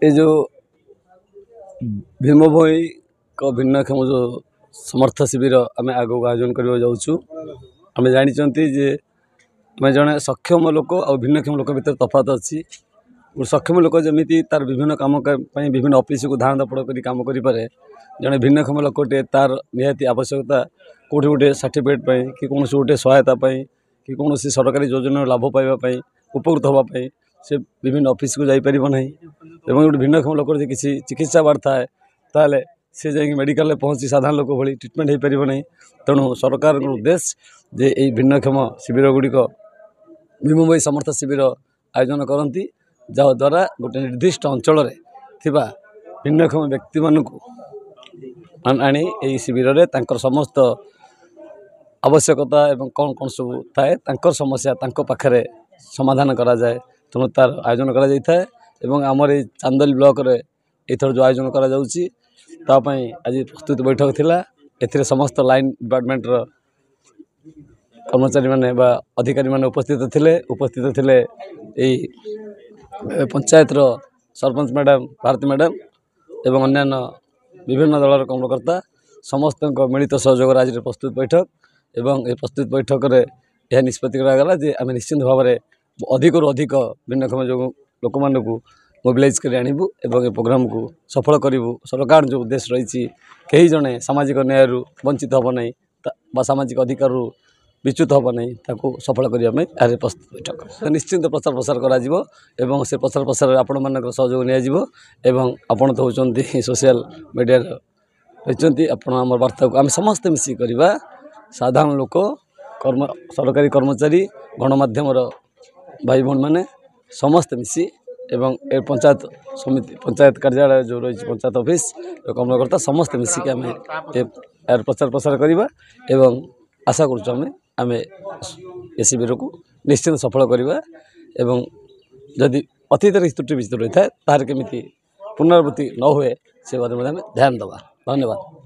ये जो भीम भई को भिन्नक्षम जो समर्थ शिविर आम आग आयोजन करने जाऊँ आम जानते जे आम जड़े सक्षम लोक और भिन्नक्षम लोक भर तफात अच्छी सक्षम लोक जमी तार विभिन्न कम विभिन्न ऑफिस को धान दपड़ कर कम करें जड़े भिन्नक्षम लोकटे तार निहाती आवश्यकता कौटी गोटे सर्टिफिकेट कि कौन गोटे सहायता कि कौन सरकारी योजना लाभ पाइबापी उपकृत हाँपाई से विभिन्न ऑफिस को जापर ना गोटे भिन्नक्षम लोक किसी चिकित्सा बार थाए ताले से जाकि मेडिकल पहुँची साधारण लोक भाई ट्रिटमेंट हो पार ना तेणु सरकार उद्देश्य जे यही भिन्नक्षम शिविर गुड़िक भीम भई समर्थ शिविर आयोजन करती जद्वारा गोटे निर्दिष्ट अंचल भिन्नक्षम व्यक्ति मानक आनी यही शिविर में समस्त आवश्यकता एवं कौन कौन सब थाए समस्या पाखे समाधान करा जाए तेणु तार आयोजन करा जाए एवं आमर ये चांदोली ब्लॉक रे एथर जो आयोजन करा जाउची तापाई आज प्रस्तुत बैठक थिला एथिरे समस्त लाइन डिपार्टमेंट रो कर्मचारी माने बा अधिकारी माने उपस्थित थिले पंचायत रो सरपंच मैडम भारती मैडम एवं अन्यान्य विभिन्न दलर कर्मकर्ता समस्त मिलित सहयोग आज प्रस्तुत बैठक एवं ए प्रस्तुत बैठक रे यह निष्पत्ति करागला जे आम निश्चित भाव में अधिक अधिक भिन्नक्षम जो लोक मान मोबिलाइज कर आणबू एवं ए प्रोग्राम को सफल करूँ सरकार जो उद्देश्य रही कई जड़े सामाजिक न्याय वंचित हम ना सामाजिक अधिकार विच्युत हम ना ताकू सफल करने प्रस्तुत बैठक निश्चिंत प्रचार प्रसार करा से प्रचार प्रसार आपण मान सहयोग नियाजिबो आपण तो होचंती सोशल मीडिया रही आपण आम वार्ता को आम समस्ते मिसी करवा साधारण लोक सरकारी कर्मचारी गणमाध्यम भाई भौणी मैंने समस्ते मिसी एवं ए पंचायत समिति पंचायत कार्यालय जो रही पंचायत ऑफिस कर्मकर्ता समस्ते मिसिक आम यार प्रचार प्रसार करवा एवं आशा करें ए शिविर को निश्चित सफल करवा एवं जदि अतीत त्रुटि विचित रही है तार केमी पुनरावृत्ति न हुए से बारे में ध्यान देवा। धन्यवाद।